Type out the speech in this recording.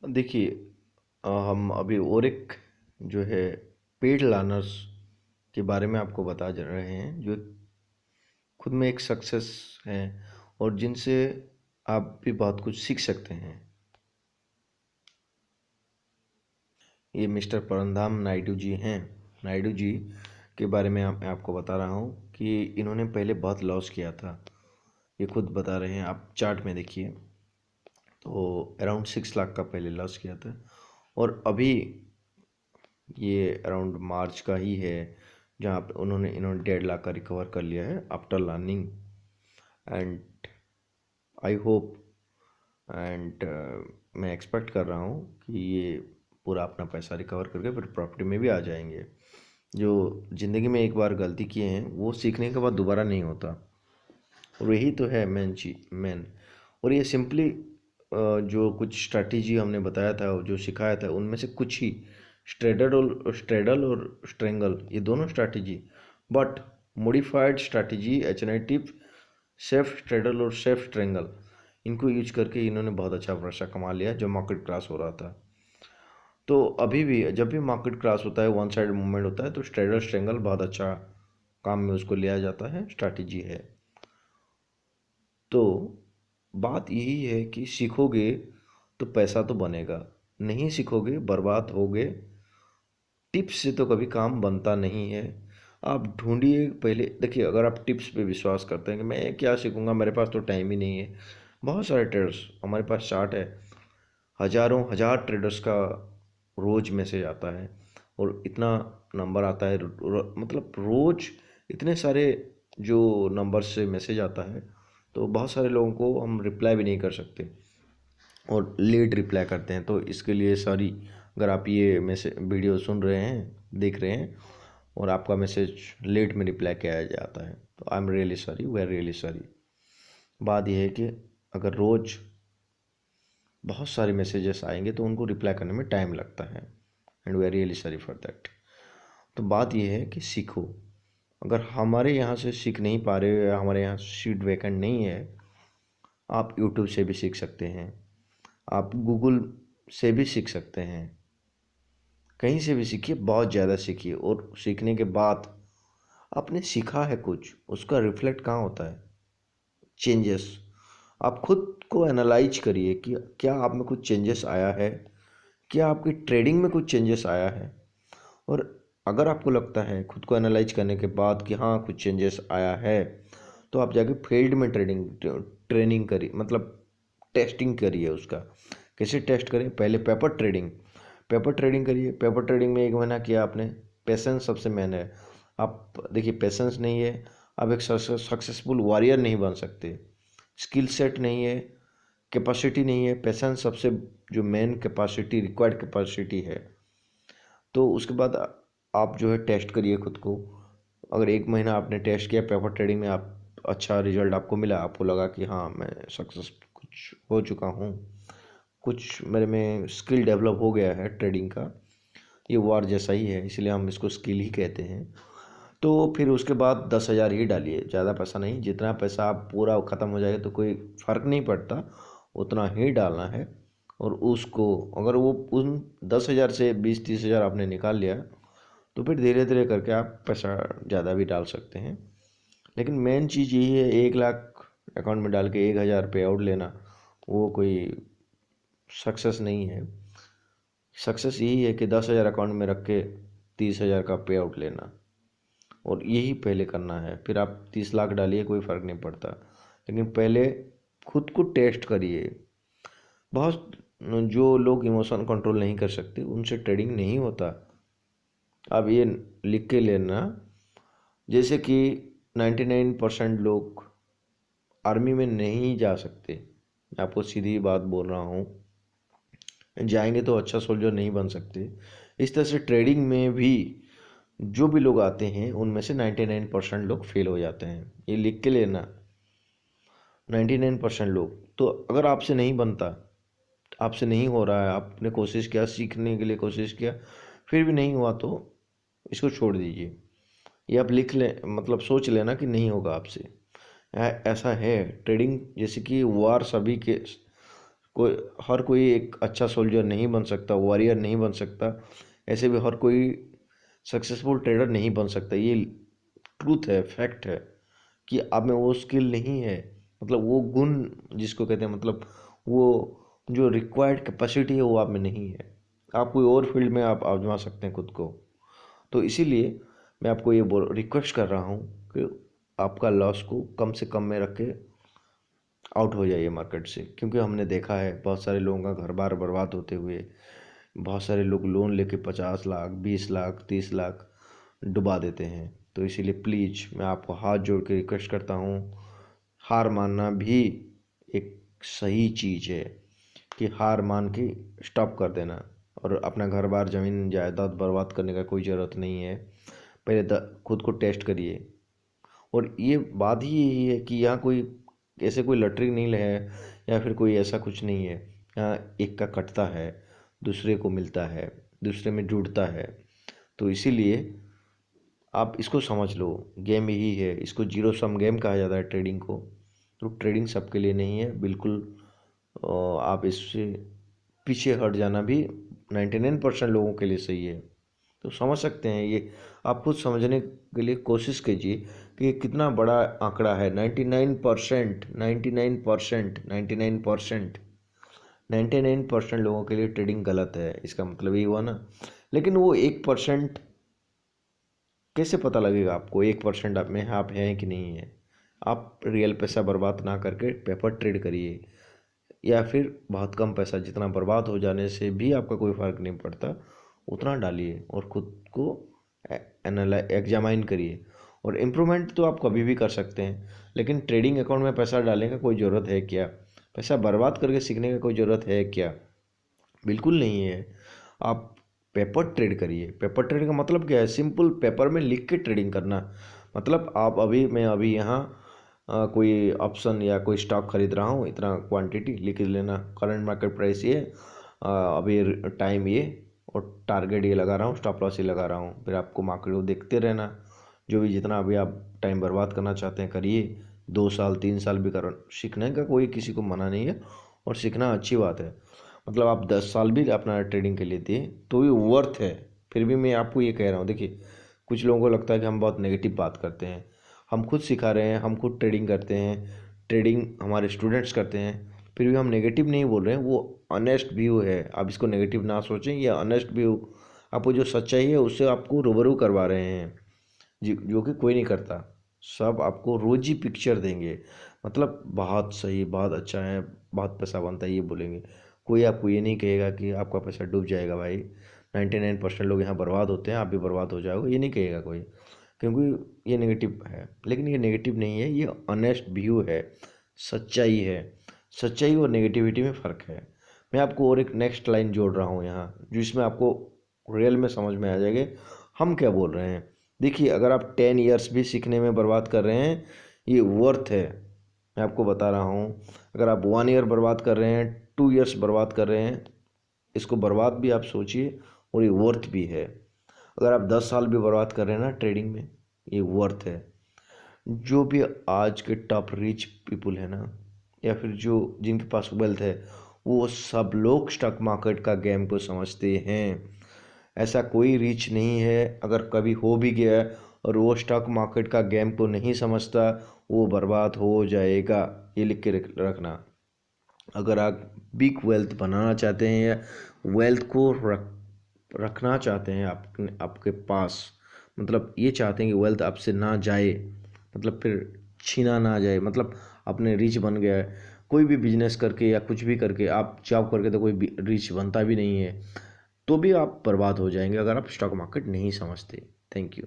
देखिए, हम अभी और एक जो है पेड लर्नर्स के बारे में आपको बता जा रहे हैं, जो खुद में एक सक्सेस हैं और जिनसे आप भी बहुत कुछ सीख सकते हैं। ये मिस्टर परंधाम नायडू जी हैं। नायडू जी के बारे में मैं आपको बता रहा हूँ कि इन्होंने पहले बहुत लॉस किया था। ये खुद बता रहे हैं, आप चार्ट में देखिए। तो अराउंड 6 लाख का पहले लॉस किया था और अभी ये अराउंड मार्च का ही है जहाँ पे इन्होंने 1.5 लाख का रिकवर कर लिया है after learning. And I hope and मैं एक्सपेक्ट कर रहा हूँ कि ये पूरा अपना पैसा रिकवर करके फिर प्रॉपर्टी में भी आ जाएंगे। जो ज़िंदगी में एक बार गलती किए हैं वो सीखने के बाद दोबारा नहीं होता, और यही तो है मेन चीज मेन। और ये सिंपली जो कुछ स्ट्रैटेजी हमने बताया था, जो सिखाया था, उनमें से कुछ ही स्ट्रेडल और स्ट्रेंगल, ये दोनों strategy, but modified strategy H safe straddle और सेफ स्ट्रेंगल, इनको यूज करके इन्होंने बहुत अच्छा पैसा कमा लिया जब मार्केट क्रैश हो रहा था। तो अभी भी जब भी मार्केट क्रैश होता है, वन साइड मूवमेंट होता है, तो स्ट्रेडल स्ट्रेंगल बहुत अच्छा काम में उसको लिया जाता है, स्ट्रैटेजी है। तो बात यही है कि सीखोगे तो पैसा तो बनेगा, नहीं सीखोगे बर्बाद होगे। टिप्स से तो कभी काम बनता नहीं है। आप ढूंढिए पहले। देखिए, अगर आप टिप्स पे विश्वास करते हैं कि मैं क्या सीखूंगा, मेरे पास तो टाइम ही नहीं है। बहुत सारे ट्रेडर्स हमारे पास चार्ट है, हजारों हजार ट्रेडर्स का रोज मैसेज आता है और इतना नंबर आता है, मतलब रोज इतने सारे जो नंबर से मैसेज आता है, तो बहुत सारे लोगों को हम रिप्लाई भी नहीं कर सकते और लेट रिप्लाई करते हैं। तो इसके लिए सॉरी। अगर आप ये मैसेज वीडियो सुन रहे हैं, देख रहे हैं, और आपका मैसेज लेट में रिप्लाई किया जाता है, तो I am really sorry, we are really sorry. बात यह है कि अगर रोज़ बहुत सारे मैसेजेस आएंगे तो उनको रिप्लाई करने में टाइम लगता है, and we are really sorry for that. तो बात यह है कि सीखो। अगर हमारे यहाँ से सीख नहीं पा रहे हो या हमारे यहाँ सीट वैकेंट नहीं है, आप यूट्यूब से भी सीख सकते हैं, आप गूगल से भी सीख सकते हैं, कहीं से भी सीखिए, बहुत ज़्यादा सीखिए। और सीखने के बाद आपने सीखा है कुछ, उसका रिफ्लेक्ट कहाँ होता है? चेंजेस। आप खुद को एनालाइज करिए कि क्या आप में कुछ चेंजेस आया है, क्या आपकी ट्रेडिंग में कुछ चेंजेस आया है। और अगर आपको लगता है खुद को एनालाइज करने के बाद कि हाँ कुछ चेंजेस आया है, तो आप जाके फील्ड में ट्रेनिंग करिए, मतलब टेस्टिंग करिए उसका। कैसे टेस्ट करें? पहले पेपर ट्रेडिंग करिए। पेपर ट्रेडिंग में 1 महीना किया आपने। पेशेंस सबसे मेन है। आप देखिए, पेशेंस नहीं है, आप एक सक्सेसफुल वॉरियर नहीं बन सकते। स्किल सेट नहीं है, कैपेसिटी नहीं है, पेशेंस सबसे जो मेन कैपेसिटी, रिक्वायर्ड कैपेसिटी है। तो उसके बाद आप जो है टेस्ट करिए खुद को। अगर 1 महीना आपने टेस्ट किया पेपर ट्रेडिंग में, आप अच्छा रिजल्ट आपको मिला, आपको लगा कि हाँ मैं सक्सेस कुछ हो चुका हूँ, कुछ मेरे में स्किल डेवलप हो गया है ट्रेडिंग का, ये वार जैसा ही है इसलिए हम इसको स्किल ही कहते हैं। तो फिर उसके बाद 10,000 ही डालिए, ज़्यादा पैसा नहीं। जितना पैसा आप पूरा ख़त्म हो जाएगा तो कोई फ़र्क नहीं पड़ता, उतना ही डालना है। और उसको अगर वो उन 10,000 से 20-30,000 आपने निकाल लिया, तो फिर धीरे धीरे करके आप पैसा ज़्यादा भी डाल सकते हैं। लेकिन मेन चीज़ यही है, 1 लाख अकाउंट में डाल के 1,000 पे आउट लेना, वो कोई सक्सेस नहीं है। सक्सेस यही है कि 10,000 अकाउंट में रख के 30,000 का पे आउट लेना, और यही पहले करना है। फिर आप 30 लाख डालिए, कोई फ़र्क नहीं पड़ता, लेकिन पहले खुद को टेस्ट करिए। बहुत जो लोग इमोशन कंट्रोल नहीं कर सकते उनसे ट्रेडिंग नहीं होता। आप ये लिख के लेना, जैसे कि 99% लोग आर्मी में नहीं जा सकते, मैं आपको सीधी बात बोल रहा हूँ, जाएंगे तो अच्छा सोल्जर नहीं बन सकते। इस तरह से ट्रेडिंग में भी जो भी लोग आते हैं उनमें से 99% लोग फेल हो जाते हैं, ये लिख के लेना। 99% लोग। तो अगर आपसे नहीं बनता, आपसे नहीं हो रहा है, आपने कोशिश किया, सीखने के लिए कोशिश किया, फिर भी नहीं हुआ, तो इसको छोड़ दीजिए। ये आप लिख लें, मतलब सोच लेना कि नहीं होगा आपसे। ऐसा है ट्रेडिंग, जैसे कि वार सभी के हर कोई एक अच्छा सोल्जर नहीं बन सकता, वॉरियर नहीं बन सकता, ऐसे भी हर कोई सक्सेसफुल ट्रेडर नहीं बन सकता। ये ट्रूथ है, फैक्ट है कि आप में वो स्किल नहीं है, मतलब वो गुण जिसको कहते हैं, मतलब वो जो रिक्वायर्ड कैपेसिटी है वो आप में नहीं है। आप कोई और फील्ड में आप आजमा सकते हैं खुद को। तो इसीलिए मैं आपको ये रिक्वेस्ट कर रहा हूँ कि आपका लॉस को कम से कम में रख के आउट हो जाइए मार्केट से, क्योंकि हमने देखा है बहुत सारे लोगों का घर बार बर्बाद होते हुए, बहुत सारे लोग लोन लेके 50 लाख 20 लाख 30 लाख डुबा देते हैं। तो इसीलिए प्लीज़ मैं आपको हाथ जोड़ के रिक्वेस्ट करता हूँ, हार मानना भी एक सही चीज़ है कि हार मान के स्टॉप कर देना, और अपना घर बार ज़मीन जायदाद बर्बाद करने का कोई ज़रूरत नहीं है। पहले खुद को टेस्ट करिए। और ये बात ही यही है कि यहाँ कोई ऐसे कोई लॉटरी नहीं है या फिर कोई ऐसा कुछ नहीं है। यहाँ एक का कटता है, दूसरे को मिलता है, दूसरे में जुड़ता है। तो इसीलिए आप इसको समझ लो, गेम यही है। इसको जीरो सम गेम कहा जाता है ट्रेडिंग को। तो ट्रेडिंग सबके लिए नहीं है बिल्कुल। आप इससे पीछे हट जाना भी 99% लोगों के लिए सही है। तो समझ सकते हैं ये, आप खुद समझने के लिए कोशिश कीजिए कि ये कितना बड़ा आंकड़ा है। 99%, 99%, 99%, 99% लोगों के लिए ट्रेडिंग गलत है, इसका मतलब ये हुआ ना। लेकिन वो 1% कैसे पता लगेगा आपको 1% आप में आप हैं कि नहीं है? आप रियल पैसा बर्बाद ना करके पेपर ट्रेड करिए, या फिर बहुत कम पैसा, जितना बर्बाद हो जाने से भी आपका कोई फ़र्क नहीं पड़ता, उतना डालिए और ख़ुद को एग्जामाइन करिए। और इम्प्रूवमेंट तो आप कभी भी कर सकते हैं, लेकिन ट्रेडिंग अकाउंट में पैसा डालने का कोई ज़रूरत है क्या? पैसा बर्बाद करके सीखने का कोई ज़रूरत है क्या? बिल्कुल नहीं है। आप पेपर ट्रेड करिए। पेपर ट्रेड का मतलब क्या है? सिंपल पेपर में लिख के ट्रेडिंग करना। मतलब मैं अभी यहाँ कोई ऑप्शन या कोई स्टॉक खरीद रहा हूँ, इतना क्वांटिटी लिख लेना, करंट मार्केट प्राइस ये, अभी टाइम ये, और टारगेट ये लगा रहा हूँ, स्टॉप लॉस ये लगा रहा हूँ। फिर आपको मार्केट को देखते रहना, जो भी जितना अभी आप टाइम बर्बाद करना चाहते हैं करिए। 2 साल 3 साल भी कर, सीखने का कोई किसी को मना नहीं है, और सीखना अच्छी बात है। मतलब आप 10 साल भी अपना ट्रेडिंग के लिए दिए तो ये वर्थ है। फिर भी मैं आपको ये कह रहा हूँ, देखिए कुछ लोगों को लगता है कि हम बहुत नेगेटिव बात करते हैं। हम खुद सिखा रहे हैं, हम खुद ट्रेडिंग करते हैं, ट्रेडिंग हमारे स्टूडेंट्स करते हैं, फिर भी हम नेगेटिव नहीं बोल रहे हैं। वो ऑनेस्ट व्यू है, आप इसको नेगेटिव ना सोचें, ये ऑनेस्ट व्यू, आपको जो सच्चाई है उससे आपको रूबरू करवा रहे हैं, जो कि कोई नहीं करता। सब आपको रोजी पिक्चर देंगे, मतलब बहुत सही, बहुत अच्छा है, बहुत पैसा बनता है ये बोलेंगे। कोई आपको ये नहीं कहेगा कि आपका पैसा डूब जाएगा भाई। 99% लोग यहाँ बर्बाद होते हैं, आप भी बर्बाद हो जाओगे, ये नहीं कहेगा कोई, क्योंकि ये नेगेटिव है। लेकिन ये नेगेटिव नहीं है, ये ऑनेस्ट व्यू है, सच्चाई है। सच्चाई और नेगेटिविटी में फ़र्क है। मैं आपको और एक नेक्स्ट लाइन जोड़ रहा हूँ यहाँ, जिसमें आपको रियल में समझ में आ जाएगा हम क्या बोल रहे हैं। देखिए, अगर आप 10 ईयर्स भी सीखने में बर्बाद कर रहे हैं, ये वर्थ है। मैं आपको बता रहा हूँ, अगर आप 1 ईयर बर्बाद कर रहे हैं, 2 ईयर्स बर्बाद कर रहे हैं, इसको बर्बाद भी आप सोचिए और ये वर्थ भी है। अगर आप 10 साल भी बर्बाद कर रहे हैं ना ट्रेडिंग में, ये वर्थ है। जो भी आज के टॉप रिच पीपल है ना, या फिर जो जिनके पास वेल्थ है, वो सब लोग स्टॉक मार्केट का गेम को समझते हैं। ऐसा कोई रिच नहीं है, अगर कभी हो भी गया और वो स्टॉक मार्केट का गेम को नहीं समझता, वो बर्बाद हो जाएगा। ये लिख के रखना। अगर आप बिग वेल्थ बनाना चाहते हैं या वेल्थ को रखना चाहते हैं आपके पास, मतलब ये चाहते हैं कि वेल्थ आपसे ना जाए, मतलब फिर छीना ना जाए, मतलब अपने रिच बन गया है। कोई भी बिजनेस करके या कुछ भी करके, आप जॉब करके तो कोई रिच बनता भी नहीं है, तो भी आप बर्बाद हो जाएंगे अगर आप स्टॉक मार्केट नहीं समझते। Thank you.